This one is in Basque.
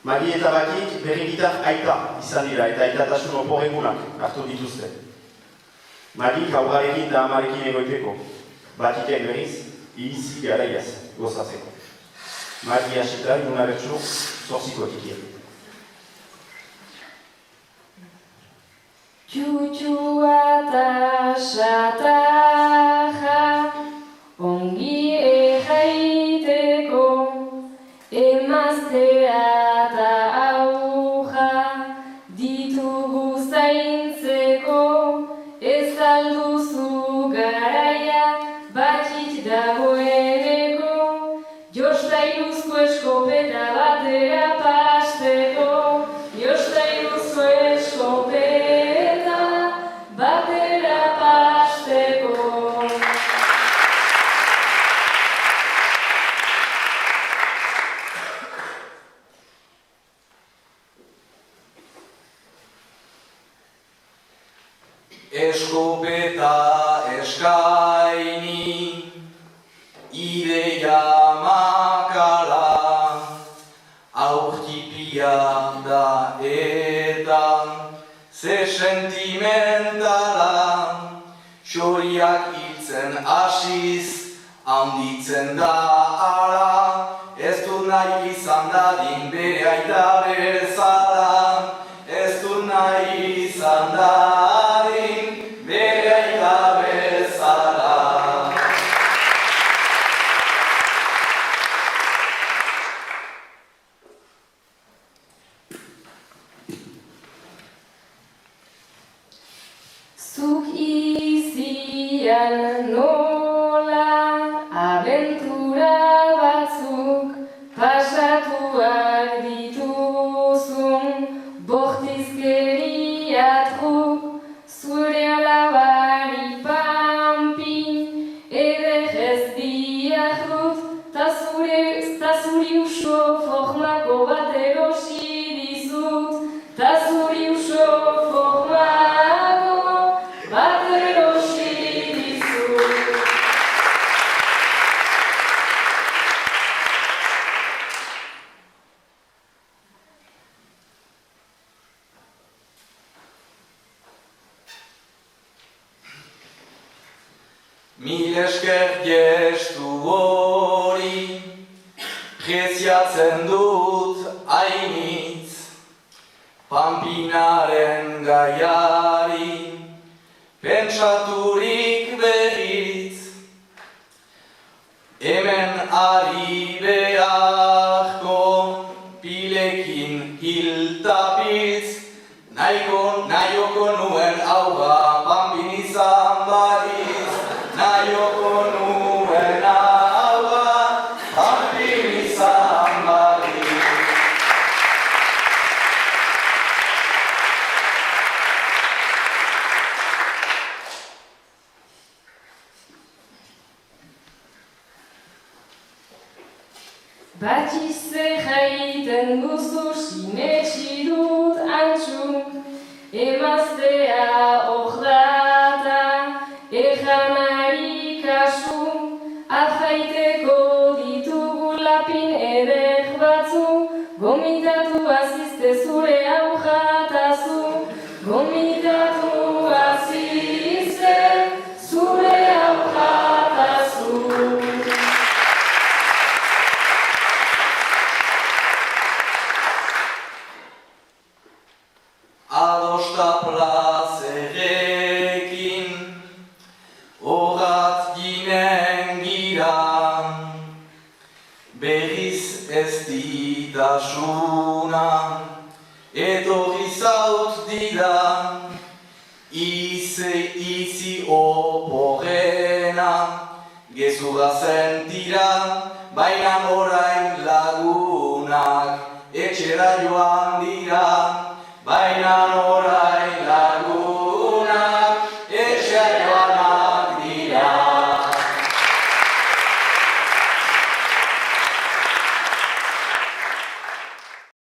Magi eta Bakik berrikitan aita izan dira eta aitatasun oporregunak hartu dituzte. Magik aurrarekin eta amarekin egoiteko, Bakiken berriz, ihizi garaiaz gozatzeko. Magi hasita ilunaretsu zorziko ekikia. Txutxua eta xatarra, ongi erraiteko, emaztea eta aurra, ditugu zaintzeko, ez alduzu garaia, Bakik dagoeneko, jostailuzko eskopeta batera pasteko, jostailuzko eskopeta batera pasteko. Eskopeta eskaini, ideia makala, aurtipia da eta ze sentimentala, xoriak hiltzen asiz, handitzen da ala, ez du nahi izan dadin bere aita bezala, ez du nahi izan dadin bere aita bezala. Zuk izian nola abentura batzuk pasatuak dituzun bortizkeria truk zure alabari panpin ederrez diardut ta zuri uso formako bat erosi dizut ta zuri uso formako bat erosi dizut. Mil esker gestu hori, preziatzen dut hainitz, Pampinaren gaiari, pentsaturik berriz, hemen ari beharko, pilekin hiltapitz, nahioko nuen aurra Pampin izan bariz, nahioko nuen aurra Pampin izan bariz. Bakiz jaiten duzu sinetsi dut antxuk, emaztea ordata, ejanari kasu, afaiteko ditugu lapin eder batzu, gomitatu azizte zure aujatazu, gomitatu azizte zure aujatazu. Adosta plazerekin, horat ginen gira, berriz ez ditasuna, etorri zaut dira, izi oporrena, gezurra sentira, baina orain lagunak, etxera joan dira, baina orain